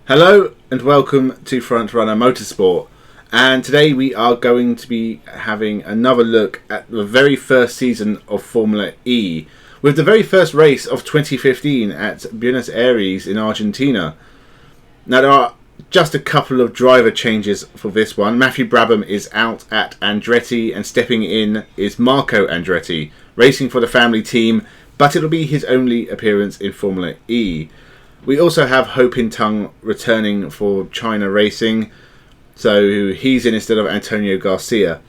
Hello and welcome to Frontrunner Motorsport, and today we are going to be having another look at the very first season of Formula E, with the very first race of 2015 at Buenos Aires in Argentina. Now there are just a couple of driver changes for this one. Matthew Brabham is out at Andretti and stepping in is Marco Andretti, racing for the family team, but it'll be his only appearance in Formula E. We also have Ho Pin Tung returning for China Racing, so he's in instead of Antonio Garcia.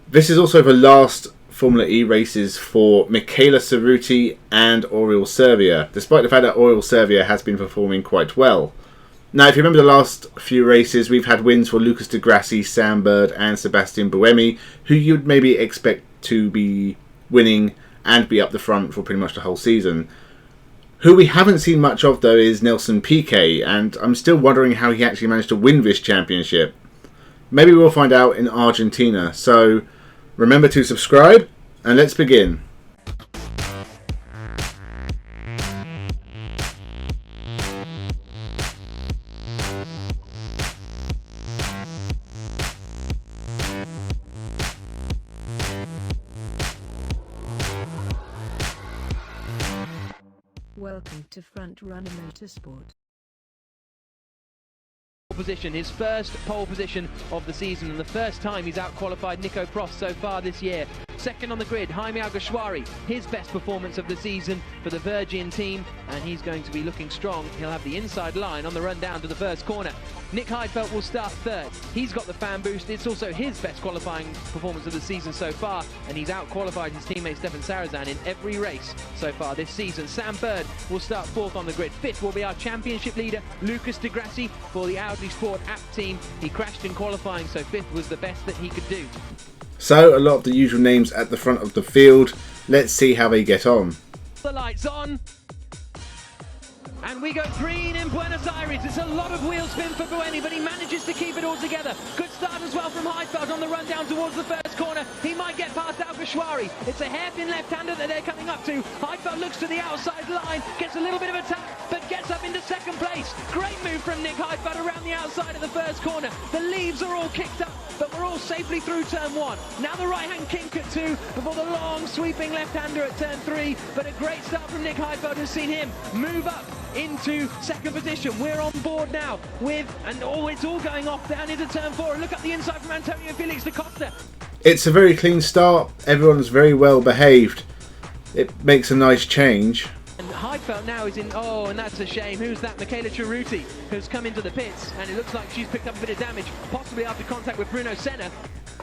This is also the last Formula E races for Michele Cerruti and Oriol Servia, despite the fact that Oriol Servia has been performing quite well. Now, if you remember the last few races, we've had wins for Lucas de Grassi, Sam Bird and Sebastian Buemi, who you'd maybe expect to be winning and be up the front for pretty much the whole season. Who we haven't seen much of, though, is Nelson Piquet, and I'm still wondering how he actually managed to win this championship. Maybe we'll find out in Argentina, so remember to subscribe, and let's begin. Welcome to Frontrunner Motorsport. Position, his first pole position of the season, and the first time he's out-qualified Nico Prost so far this year. Second on the grid, Jaime Alguersuari, his best performance of the season for the Virgin team, and he's going to be looking strong. He'll have the inside line on the run down to the first corner. Nick Heidfeld will start third. He's got the fan boost. It's also his best qualifying performance of the season so far, and he's out-qualified his teammate Stefan Sarazan in every race so far this season. Sam Bird will start fourth on the grid. Fifth will be our championship leader, Lucas de Grassi, for the Audi Sport app team. He crashed in qualifying, so fifth was the best that he could do. So, a lot of the usual names at the front of the field. Let's see how they get on. The lights on. And we go green in Buenos Aires. It's a lot of wheel spin for Buemi, but he manages to keep it all together. Good start as well from Heidfeld on the run down towards the first corner. He might get past Alguersuari. It's a hairpin left-hander that they're coming up to. Heidfeld looks to the outside line, gets a little bit of a tap, but gets up into second place. Great move from Nick Heidfeld around the outside of the first corner. The leaves are all kicked up, but we're all safely through turn one. Now the right-hand kink at two before the long sweeping left-hander at turn three, but a great start from Nick Heidfeld has seen him move up into second position. We're on board now with, and it's all going off down into turn four. And look up the inside from Antonio Felix da Costa. It's a very clean start. Everyone's very well behaved. It makes a nice change. And Heidfeld now is in, and that's a shame. Who's that? Michele Cerruti, who's come into the pits, and it looks like she's picked up a bit of damage, possibly after contact with Bruno Senna.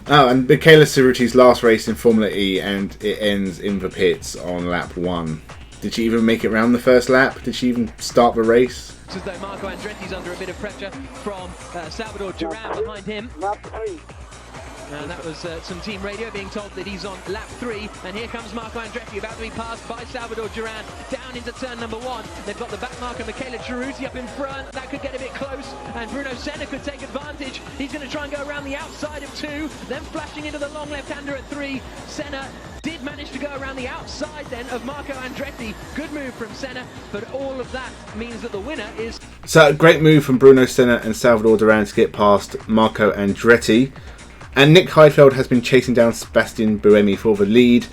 Oh, and Michele Cerruti's last race in Formula E, and it ends in the pits on lap 1. Did she even make it round the first lap? Did she even start the race? It's as though Marco Andretti's under a bit of pressure from Salvador Duran behind him. Lap 3. And that was some team radio being told that he's on lap 3. And here comes Marco Andretti, about to be passed by Salvador Duran down into turn number 1. They've got the back marker, Michele Cerruti up in front. That could get a bit close, and Bruno Senna could take advantage. He's going to try and go around the outside of 2, then flashing into the long left-hander at 3. Senna did manage to go around the outside then of Marco Andretti. Good move from Senna, but all of that means that the winner is... So, a great move from Bruno Senna and Salvador Duran to get past Marco Andretti. And Nick Heidfeld has been chasing down Sebastian Buemi for the lead.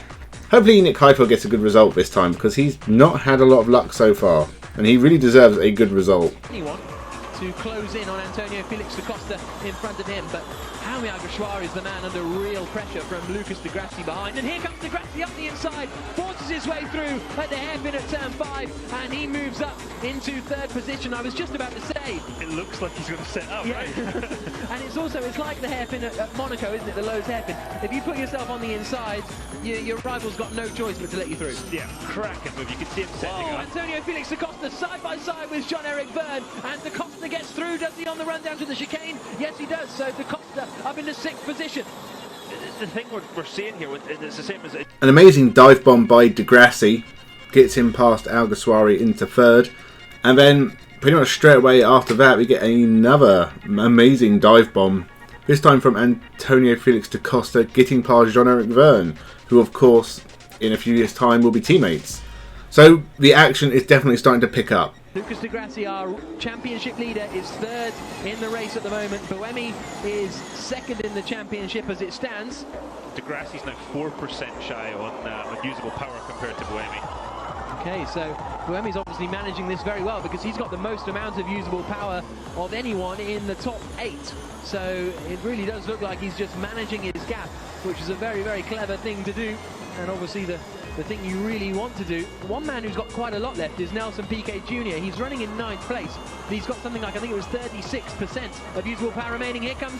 Hopefully Nick Heidfeld gets a good result this time, because he's not had a lot of luck so far, and he really deserves a good result. Anyone to close in on Antonio Felix da Costa in front of him, but Jaime Alguersuari is the man under real pressure from Lucas de Grassi behind, and here comes de Grassi up the inside, forces his way through at the hairpin at turn 5, and he moves up into third position. I was just about to say, It looks like he's going to set up, right? And it's like the hairpin at Monaco, isn't it? The Lowe's hairpin. If you put yourself on the inside, your rival's got no choice but to let you through. Yeah, cracking move. You can see him setting up. Antonio Felix da Costa side by side with Jean-Eric Verne, and da Costa gets through. Does he on the run down to the chicane? Yes, he does. So da Costa up into 6th position. The thing we're seeing here, it's the same as... An amazing dive bomb by de Grassi gets him past Alguersuari into 3rd, and then pretty much straight away after that we get another amazing dive bomb, this time from Antonio Felix da Costa, getting past Jean-Eric Verne, who of course in a few years time will be teammates. So the action is definitely starting to pick up. Lucas de Grassi, our championship leader, is third in the race at the moment. Buemi is second in the championship as it stands. De Grassi's now 4% shy on usable power compared to Buemi. Okay, so Buemi's obviously managing this very well because he's got the most amount of usable power of anyone in the top 8. So it really does look like he's just managing his gap, which is a very, very clever thing to do. And obviously the thing you really want to do. One man who's got quite a lot left is Nelson Piquet Jr. He's running in 9th place. He's got something like, I think it was 36% of usable power remaining. Here comes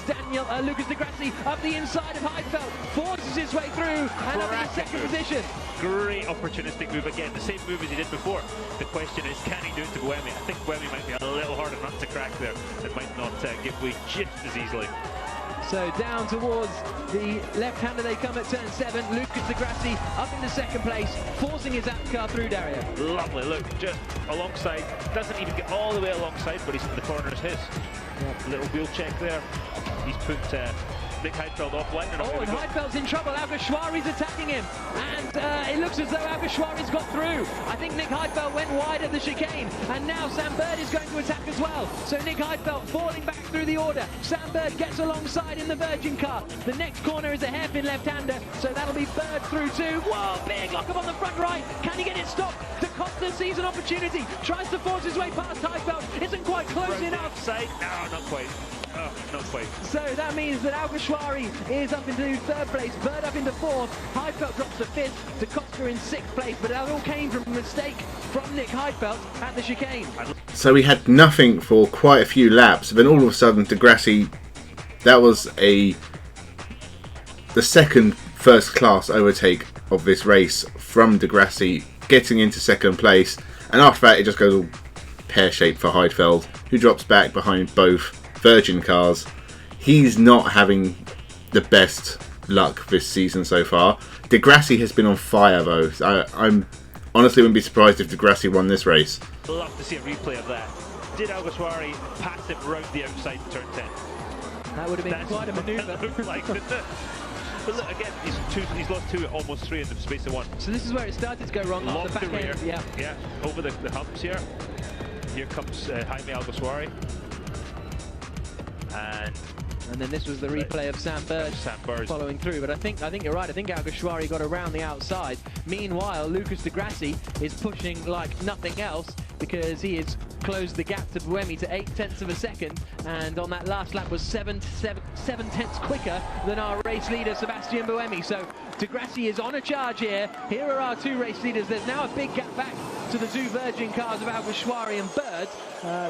Lucas de Grassi up the inside of Heidfeld, forces his way through and up in second position. Great opportunistic move again, the same move as he did before. The question is, can he do it to Buemi? I think Buemi might be a little harder nut to crack there. It might not give way just as easily. So down towards the left-hander they come at turn 7. Lucas de Grassi up into second place, forcing his car through, Dario. Lovely, look, just alongside, doesn't even get all the way alongside, but he's in the corner is his. Yep. Little wheel check there. He's put Nick Heidfeld offline. And Heidfeld's in trouble. Alguersuari's attacking him. And it looks as though Alguersuari's got through. I think Nick Heidfeld went wide at the chicane. And now Sam Bird is going to attack as well. So Nick Heidfeld falling back through the order. Sam Bird gets alongside in the Virgin car. The next corner is a hairpin left-hander. So that'll be Bird through too. Whoa, big lock up on the front right. Can he get it stopped? De Costa sees an opportunity. Tries to force his way past Heidfeld. Isn't quite close enough. Side. No, not quite. Oh, not quite. So that means that Alguersuari is up into 3rd place, Bird up into 4th, Heidfeld drops to 5th, De Costa in 6th place, but that all came from a mistake from Nick Heidfeld at the chicane. So we had nothing for quite a few laps, then all of a sudden de Grassi, that was the second first class overtake of this race from de Grassi, getting into 2nd place, and after that it just goes all pear-shaped for Heidfeld, who drops back behind both Virgin cars. He's not having the best luck this season so far. De Grassi has been on fire though. I'm honestly wouldn't be surprised if De Grassi won this race. Love to see a replay of that. Did Alguersuari pass him round the outside in turn 10? That would have been quite a manoeuvre. Like, didn't it? But look, again, he's lost 2, almost 3 in the space of 1. So this is where it started to go wrong. Long off the to back rear. end. Yeah. Yeah, over the humps here. Here comes Jaime Alguersuari. And then this was the replay of Sam Bird following through. But I think you're right. I think Alguersuari got around the outside. Meanwhile, Lucas de Grassi is pushing like nothing else because he has closed the gap to Buemi to 0.8 of a second. And on that last lap was 7 tenths quicker than our race leader, Sebastian Buemi. So de Grassi is on a charge here. Here are our 2 race leaders. There's now a big gap back to the 2 Virgin cars of Alguersuari and Bird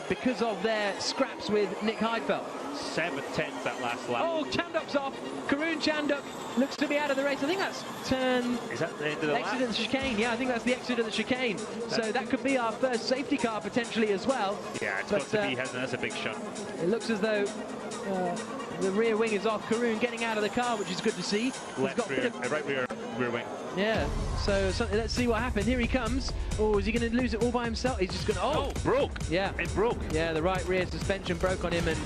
because of their scraps with Nick Heidfeld. 7/10 that last lap. Oh, Chanduk's off. Karun Chanduk looks to be out of the race. I think that's turn... Is that the end of the exit lap? of the chicane. Yeah, I think that's the exit of the chicane. So that could be our first safety car potentially as well. Yeah, it's got to be, hasn't it? That's a big shot. It looks as though the rear wing is off. Karun getting out of the car, which is good to see. Left rear, right rear wing. Yeah, so let's see what happened. Here he comes. Oh, is he going to lose it all by himself? He's just going to... Oh, broke. Yeah. It broke. Yeah, the right rear suspension broke on him and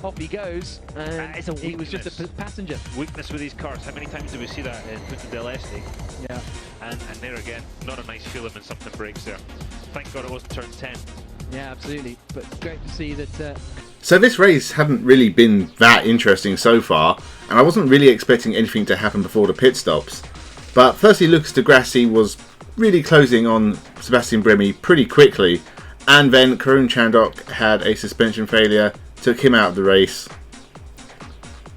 off he goes. And he was just a passenger. Weakness with these cars. How many times do we see that in Punta del Este? Yeah. And there again, not a nice feeling when something breaks there. Thank God it wasn't turn 10. Yeah, absolutely. But great to see that... So this race hadn't really been that interesting so far, and I wasn't really expecting anything to happen before the pit stops. But firstly, Lucas de Grassi was really closing on Sebastian Buemi pretty quickly, and then Karun Chanduk had a suspension failure, took him out of the race.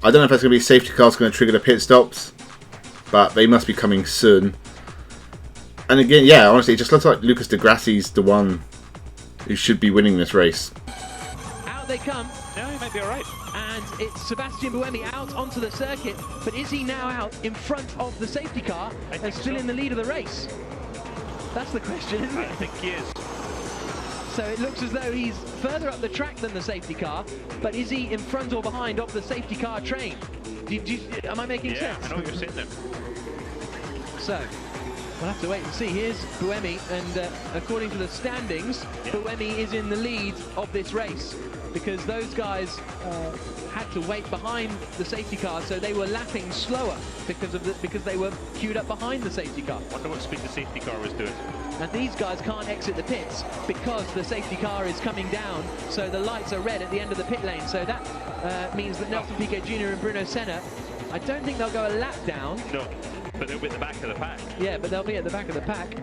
I don't know if that's going to be safety cars going to trigger the pit stops, but they must be coming soon. And again, yeah, honestly, it just looks like Lucas de Grassi's the one who should be winning this race. Out they come. No, he might be alright. And it's Sebastian Buemi out onto the circuit, but is he now out in front of the safety car and still in the lead of the race? That's the question, isn't it? I think he is. So it looks as though he's further up the track than the safety car, but is he in front or behind of the safety car train? Am I making sense? Yeah, I know what you're saying there. So, we'll have to wait and see. Here's Buemi, and according to the standings, Buemi is in the lead of this race. because those guys had to wait behind the safety car, so they were lapping slower because they were queued up behind the safety car. Wonder what speed the safety car was doing. And these guys can't exit the pits because the safety car is coming down, so the lights are red at the end of the pit lane. So that means that Nelson Piquet Jr. and Bruno Senna, I don't think they'll go a lap down. No, but they'll be at the back of the pack. Yeah, but they'll be at the back of the pack.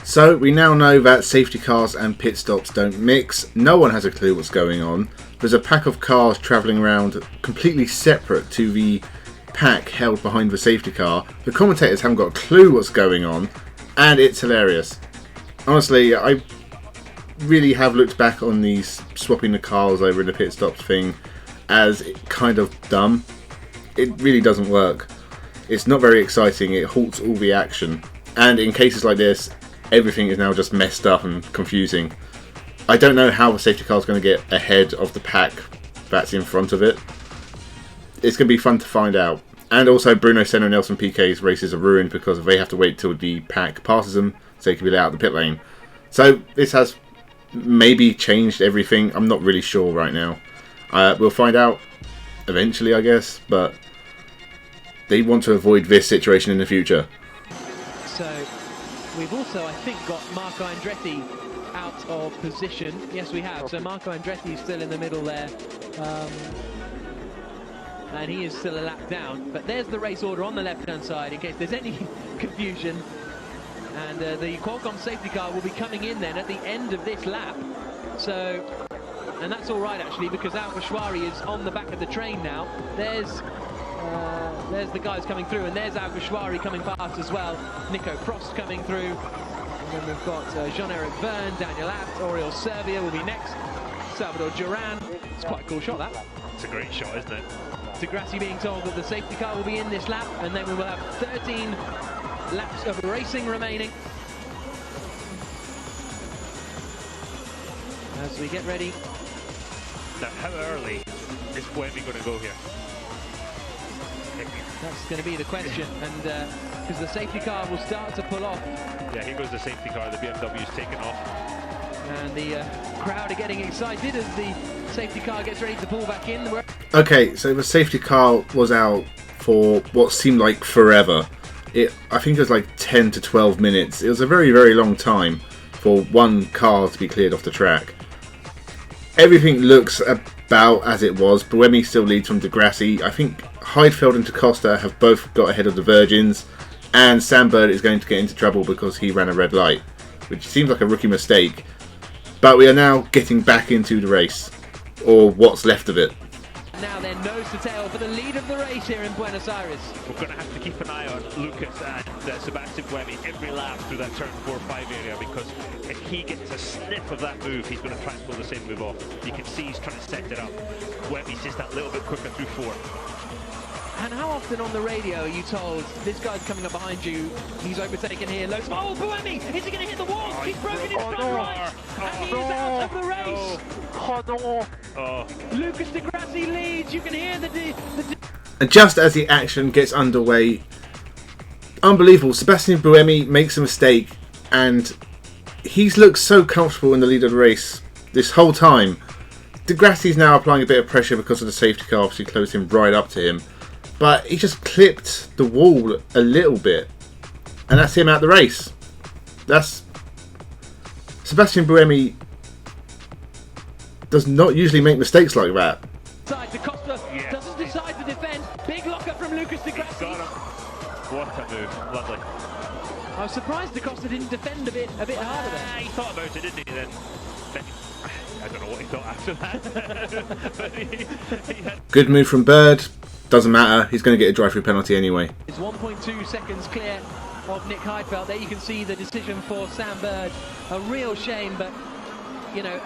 So we now know that safety cars and pit stops don't mix. No one has a clue what's going on. There's a pack of cars travelling around completely separate to the pack held behind the safety car. The commentators haven't got a clue what's going on, and it's hilarious. Honestly, I really have looked back on these swapping the cars over in the pit stops thing as kind of dumb. It really doesn't work. It's not very exciting. It halts all the action. And in cases like this, everything is now just messed up and confusing. I don't know how the safety car is going to get ahead of the pack that's in front of it. It's going to be fun to find out. And also Bruno Senna and Nelson Piquet's races are ruined because they have to wait till the pack passes them so they can be let out of the pit lane. So this has maybe changed everything. I'm not really sure right now. We'll find out eventually, I guess, but they want to avoid this situation in the future. So we've also, I think, got Marco Andretti out of position. Yes, we have. So Marco Andretti is still in the middle there. And he is still a lap down. But there's the race order on the left-hand side in case there's any confusion. And the Qualcomm safety car will be coming in then at the end of this lap. So, and that's all right actually, because Alguersuari is on the back of the train now. There's the guys coming through, and there's Alguersuari coming past as well. Nico Prost coming through. And then we've got Jean-Eric Verne, Daniel Abt, Oriol Servia will be next. Salvador Duran. It's quite a cool shot, that. It's a great shot, isn't it? To Grassi being told that the safety car will be in this lap, and then we will have 13 laps of racing remaining. As we get ready. Now, how early is Buemi going to go here? That's going to be the question, and because the safety car will start to pull off. Yeah, here goes the safety car, the BMW's taken off. And the crowd are getting excited as the safety car gets ready to pull back in. Okay, so the safety car was out for what seemed like forever. I think it was like 10 to 12 minutes. It was a very, very long time for one car to be cleared off the track. Everything looks about as it was. Buemi still leads from Grassi. I think Heidfeld and DaCosta have both got ahead of the Virgins, and Sam Bird is going to get into trouble because he ran a red light, which seems like a rookie mistake. But we are now getting back into the race, or what's left of it. Now then, nose to tail for the lead of the race here in Buenos Aires. We're going to have to keep an eye on Lucas and Sebastian Buemi every lap through that turn 4-5 area, because if he gets a sniff of that move, he's going to try and pull the same move off. You can see he's trying to set it up. Buemi's just that little bit quicker through 4. And how often on the radio are you told, this guy's coming up behind you, he's overtaken here, loads. Oh, Buemi! Is he going to hit the wall? He's broken his front right! And he is out of the race! Lucas Di Grassi leads, you can hear the And just as the action gets underway, unbelievable, Sebastian Buemi makes a mistake, and he's looked so comfortable in the lead of the race this whole time. Di Grassi's now applying a bit of pressure because of the safety car obviously closed him right up to him. But he just clipped the wall a little bit, and that's him out the race. That's Sebastian Buemi does not usually make mistakes like that. DaCosta doesn't decide to defend. Big locker from Lucas Di Grassi. What a move, lovely. I was surprised DaCosta didn't defend a bit harder there. He thought about it, didn't he? Then I don't know what he thought after that. But he had... Good move from Bird. Doesn't matter, he's going to get a drive-through penalty anyway. It's 1.2 seconds clear of Nick Heidfeld. There you can see the decision for Sam Bird. A real shame, but you know,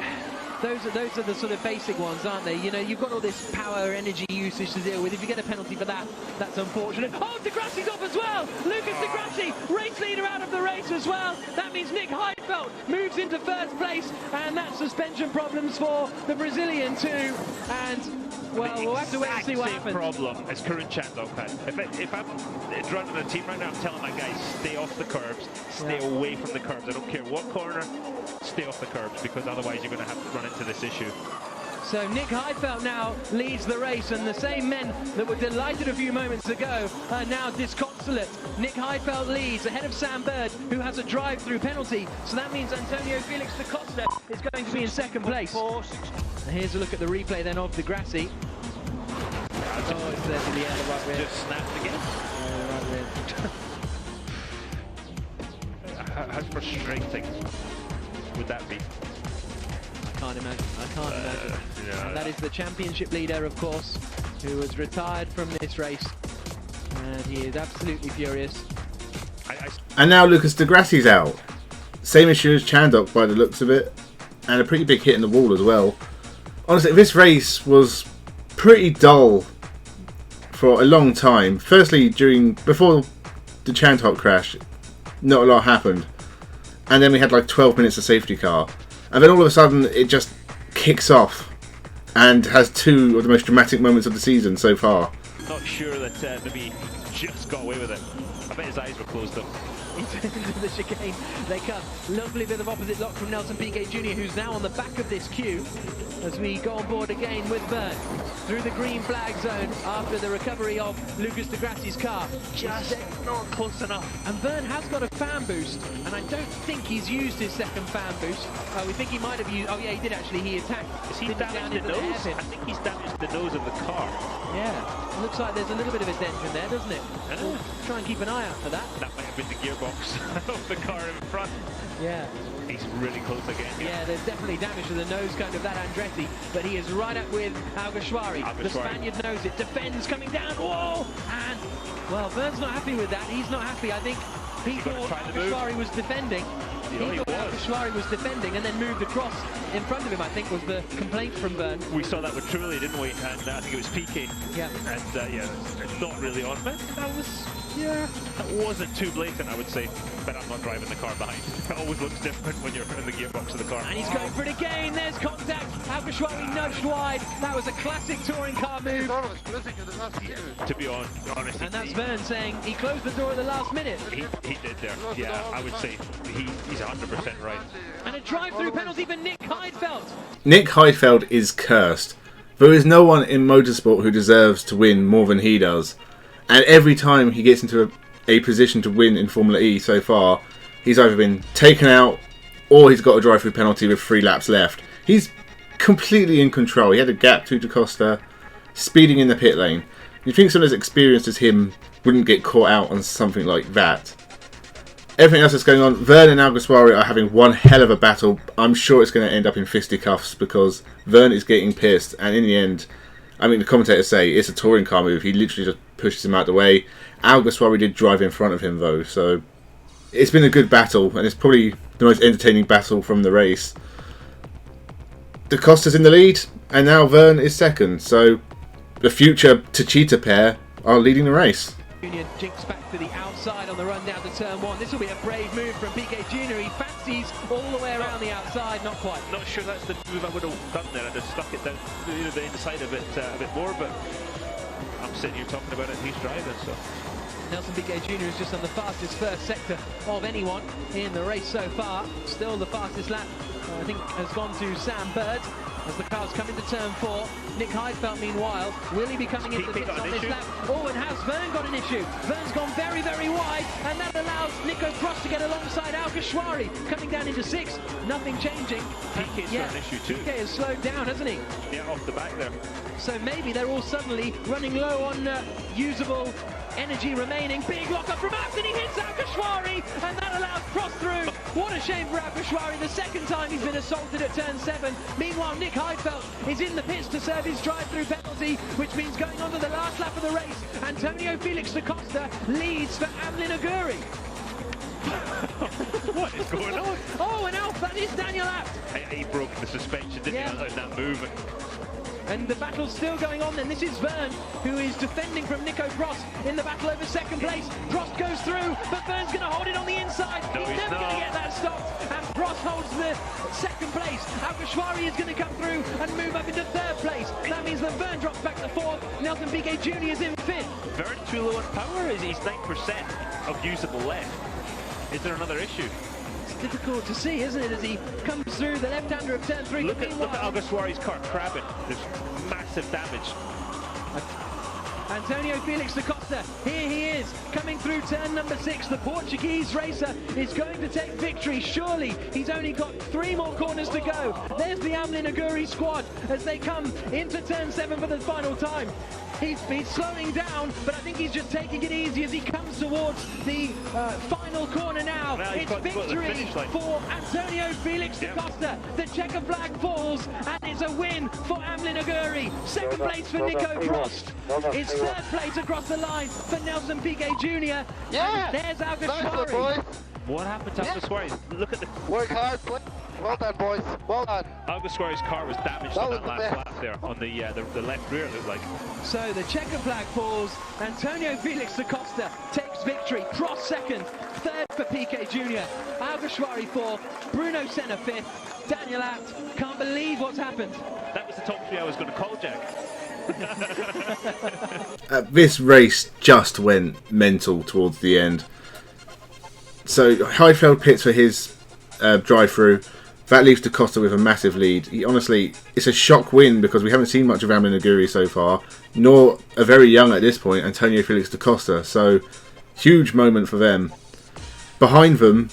those are the sort of basic ones, aren't they? You know, you've got all this power, energy usage to deal with. If you get a penalty for that, that's unfortunate. Oh, Di Grassi's off as well! Lucas Di Grassi, race leader out of the race as well. That means Nick Heidfeld moves into first place, and that's suspension problems for the Brazilian too. And well, we'll have to wait and see what happens. Problem as current Chandok had. If I'm running a team right now, I'm telling my guys, stay off the curbs, stay away from the curbs. I don't care what corner, stay off the curbs, because otherwise you're going to have to run into this issue. So Nick Heidfeld now leads the race, and the same men that were delighted a few moments ago are now disconsolate. Nick Heidfeld leads ahead of Sam Bird, who has a drive-through penalty, so that means Antonio Felix da Costa is going to be in second place. And here's a look at the replay then of the Grassi. Oh, it's there to the end of right rear. Just snapped again. Right rear. How frustrating would that be? I can't imagine. No. And that is the championship leader, of course, who was retired from this race. And he is absolutely furious. And now Lucas de Grassi's out. Same issue as Chandok by the looks of it. And a pretty big hit in the wall as well. Honestly, this race was pretty dull for a long time. Firstly, before the Chandok crash, not a lot happened. And then we had like 12 minutes of safety car. And then all of a sudden, it just kicks off and has two of the most dramatic moments of the season so far. Not sure that maybe he just got away with it. I bet his eyes were closed though. Into the chicane they come. Lovely bit of opposite lock from Nelson Piquet Jr., who's now on the back of this queue as we go on board again with Byrne through the green flag zone after the recovery of Lucas de Grassi's car. Just not close enough. And Byrne has got a fan boost, and I don't think he's used his second fan boost. We think he might have used. Oh yeah, he did actually. He attacked. Is he damaged the nose? I think he's damaged the nose of the car. Yeah, it looks like there's a little bit of a dent in there, doesn't it? We'll try and keep an eye out for that. That might have been the gearbox of the car in front. Yeah. He's really close again. Yeah, there's definitely damage to the nose cone of that Andretti, but he is right up with Alguersuari. The Spaniard knows it, defends, coming down, whoa! And, well, Byrne's not happy with that. He's not happy. I think he thought Alguersuari was defending. He thought Alguersuari was defending and then moved across in front of him, I think, was the complaint from Byrne. We saw that with Trulli, didn't we? And I think it was Piquet. Yeah. And yeah, it's not really on. But that wasn't too blatant, I would say. But I'm not driving the car behind. It always looks different when you're in the gearbox of the car. And he's going for it again. There's contact. Alguersuari nudged wide. That was a classic touring car move. To be honest. And that's Byrne saying he closed the door at the last minute. He did there. Yeah, I would say he's 100% right. And a drive-through penalty for Nick Heidfeld. Nick Heidfeld is cursed. There is no one in motorsport who deserves to win more than he does. And every time he gets into a position to win in Formula E so far, he's either been taken out or he's got a drive-through penalty with 3 laps left. He's completely in control. He had a gap to Da Costa, speeding in the pit lane. You'd think someone as experienced as him wouldn't get caught out on something like that. Everything else that's going on, Verne and Alguersuari are having one hell of a battle. I'm sure it's going to end up in fisticuffs because Verne is getting pissed, and in the end, I mean, the commentators say it's a touring car move. He literally just pushes him out of the way. Alguersuari did drive in front of him though, so it's been a good battle, and it's probably the most entertaining battle from the race. Da Costa's in the lead, and now Verne is second, so the future Techeetah pair are leading the race. Union jinks back to the outside on the run down to turn 1. This will be a brave move from Piquet Jr. He fancies all the way around the outside, not quite. Not sure that's the move I would have done there. I'd have stuck it down, the inside of it a bit more, but I'm sitting here talking about it and he's driving, so. Nelson Piquet Jr. is just on the fastest first sector of anyone in the race so far. Still the fastest lap, I think, has gone to Sam Bird as the cars come into turn 4. Nick Heidfeld, meanwhile, will he be coming into the pits on this lap? Oh, and has Verne got an issue? Verne's gone very, very wide, and that allows Nico Cross to get alongside Alguersuari, coming down into 6th. Nothing changing. Piquet's got an issue too. Piquet has slowed down, hasn't he? Yeah, off the back there. So maybe they're all suddenly running low on usable energy remaining. Big lock up from Abs, and he hits Alguersuari, and that allows Cross through. What a shame for Alguersuari, the second time he's been assaulted at turn 7. Meanwhile, Nick Heidfeld is in the pits to serve his drive-through penalty, which means going on to the last lap of the race. Antonio Felix da Costa leads for Amlin Aguri. What is going on? Oh, and Alf, that is Daniel Abt. He broke the suspension, didn't he, in that move? And the battle's still going on then. This is Verne, who is defending from Nico Prost in the battle over second place. Prost goes through, but Verne's going to hold it on the inside. No, he's never going to get that stopped. And Prost holds the second place. Alguersuari is going to come through and move up into 3rd place. That means that Verne drops back to 4th. Nelson Piquet Jr. is in 5th. Verne too low on power? He's 9% of usable left. Is there another issue? Difficult to see, isn't it, as he comes through the left-hander of turn 3. Look at Alguersuari's car crabbing. There's massive damage. Antonio Felix da Costa, here he is, coming through turn number 6. The Portuguese racer is going to take victory, surely. He's only got 3 more corners to go. There's the Amlin Aguri squad as they come into turn 7 for the final time. He's slowing down, but I think he's just taking it easy as he comes towards the final corner now. It's victory for Antonio Felix da Costa. The checker flag falls, and it's a win for Amlin Aguri. Second place for Nico Prost. It's third place across the line for Nelson Piquet Jr. Yeah! And there's Nice one, Alguersuari. boys. What happened to Alguersuari? Look at the... Work hard, play. Well done, boys. Well done. Alguersuari's car was damaged That on was that the last best. lap there, on the left rear, it looked like. So the checker flag falls. Antonio Felix da Costa takes victory. Prost second. Third for Piquet Jr. Alguersuari fourth. Bruno Senna fifth. Daniel Abt. Can't believe what's happened. That was the top 3 I was going to call, Jack. This race just went mental towards the end. So Heidfeld pits for his drive-through. That leaves Da Costa with a massive lead. Honestly, it's a shock win because we haven't seen much of Amlin Aguri so far, nor a very young at this point, Antonio Felix da Costa. So, huge moment for them. Behind them,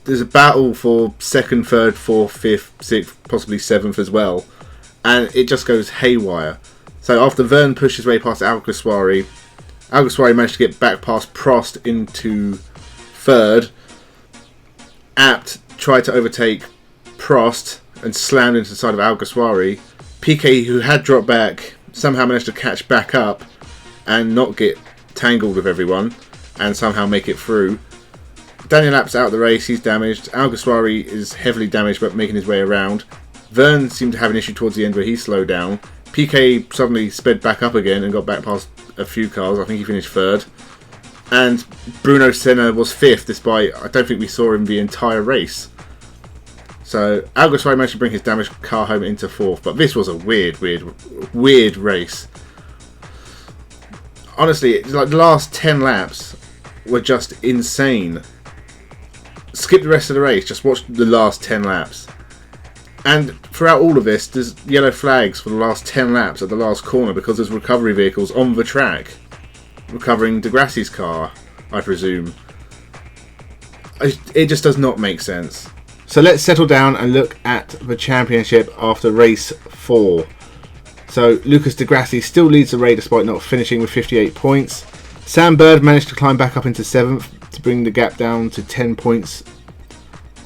there's a battle for second, third, fourth, fifth, sixth, possibly seventh as well. And it just goes haywire. So after Verne pushed his way past Alguersuari managed to get back past Prost into third. Abt tried to overtake Prost and slammed into the side of Alguersuari. Piquet, who had dropped back, somehow managed to catch back up and not get tangled with everyone and somehow make it through. Daniel Abt's out of the race, he's damaged. Alguersuari is heavily damaged but making his way around. Verne seemed to have an issue towards the end where he slowed down. Piquet suddenly sped back up again and got back past a few cars. I think he finished third. And Bruno Senna was fifth, despite I don't think we saw him the entire race. So Alguersuari managed to bring his damaged car home into fourth. But this was a weird race. Honestly, like the last 10 laps were just insane. Skip the rest of the race, just watch the last 10 laps. And throughout all of this, there's yellow flags for the last 10 laps at the last corner because there's recovery vehicles on the track. Recovering Grassi's car, I presume. It just does not make sense. So let's settle down and look at the championship after race 4. So Lucas Di Grassi still leads the race despite not finishing with 58 points. Sam Bird managed to climb back up into 7th to bring the gap down to 10 points.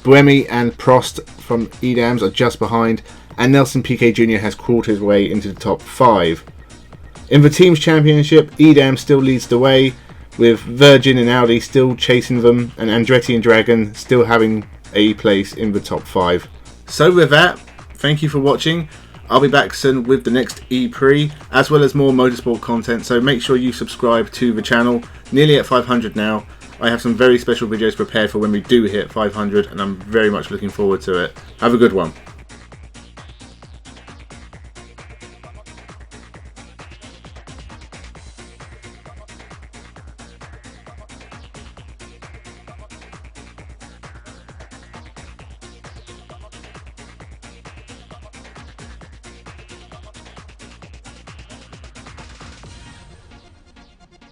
Buemi and Prost from Edams are just behind, and Nelson Piquet Jr. has crawled his way into the top 5. In the Teams Championship, Edams still leads the way, with Virgin and Audi still chasing them, and Andretti and Dragon still having a place in the top 5. So with that, thank you for watching. I'll be back soon with the next E-Prix, as well as more motorsport content, so make sure you subscribe to the channel. Nearly at 500 now. I have some very special videos prepared for when we do hit 500, and I'm very much looking forward to it. Have a good one.